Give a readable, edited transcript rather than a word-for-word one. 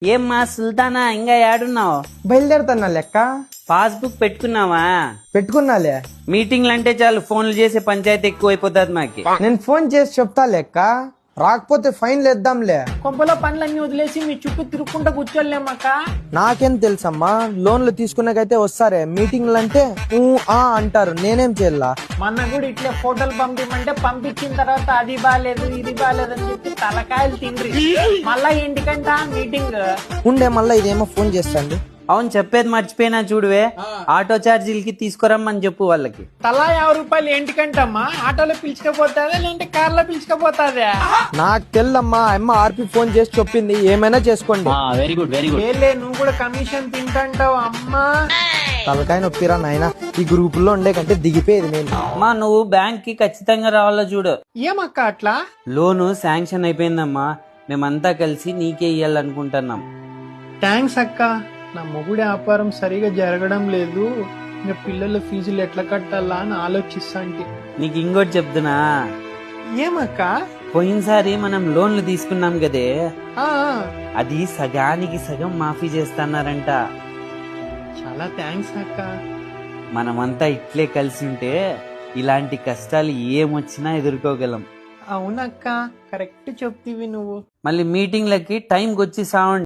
ఏం మా సుల్తానా ఇంకా ఏడున్నావు? బయలుదేరుతున్నా లెక్క. పాస్బుక్ పెట్టుకున్నావా? పెట్టుకున్నాలే. మీటింగ్లు అంటే చాలు ఫోన్లు చేసే పంచాయతీ ఎక్కువ అయిపోతుంది మాకి. నేను ఫోన్ చేసి చెప్తా లెక్క, రాకపోతే ఫైన్ లేద్దాంలే. కొంపలో పనులన్నీ వదిలేసి మీ చుట్టూ తిరుక్కుంటా కూర్చోలేమక్క. నాకేం తెలుసమ్మా, లోన్లు తీసుకున్నాకైతే వస్తారే, మీటింగ్లు అంటే అంటారు, నేనేం చేయాలా? మొన్న కూడా ఇట్లే ఫోటోలు పంపిమంటే పంపించిన తర్వాత అది బాలేదు ఇది బాలేదు అని చెప్పి తలకాయలు తిండ్రి. మళ్ళా ఇంటికంట మీటింగ్ ఉండే, మళ్ళీ ఇదేమో ఫోన్ చేస్తాండి. అవును, చెప్పేది మర్చిపోయినా చూడువే, ఆటో ఛార్జీలకి తీసుకురమ్మని చెప్పు వాళ్ళకి. తలా 50 రూపాయలు ఏంటికంటమ్మా? ఆటోలో పిలుచుకపోతాదా లేదంటే కార్లో పిలుచుకపోతాదా? నాకు తెల్లమ్మా, అమ్మ ఆర్పి ఫోన్ చేసి చెప్పింది, ఏమైనా చేసుకోండి. Very good very good. ఏలే, నువ్వు కూడా కమిషన్ తింటాంటావు అమ్మా. తలకాయ నొప్పిరా నాయన, ఈ గ్రూపుల్లో ఉండే కంటే దిగిపోయేది నేను. అమ్మా నువ్వు బ్యాంక్ కి ఖచ్చితంగా రావాలో చూడు. ఏమక్క అట్లా? లోను శాంక్షన్ అయిపోయిందమ్మా, మేమంతా కలిసి నీకే ఇయ్యాలనుకుంటున్నాం. థ్యాంక్స్ అక్క. నా మొగుడి వ్యాపారం సరిగా జరగడం లేదు, ఇంకా పిల్లల ఫీజులు ఎట్లా కట్టాలా అని ఆలోచిస్తాంటి. నీకు ఇంకోటి చెప్తున్నా, ఏమక్క? పోయినసారి మనం లోన్లు తీసుకున్నాం కదే, ఆ, అది సగానికి సగం మాఫీ చేస్తున్నారంట. చాలా థ్యాంక్స్ అక్క. మనమంతా ఇట్లే కలిసి ఉంటే ఇలాంటి కష్టాలు ఏమొచ్చినా ఎదుర్కోగలం. అవునక్క, కరెక్ట్ చెప్తివి నువ్వు. మళ్ళీ మీటింగ్లకి టైంకి వచ్చి సావండి.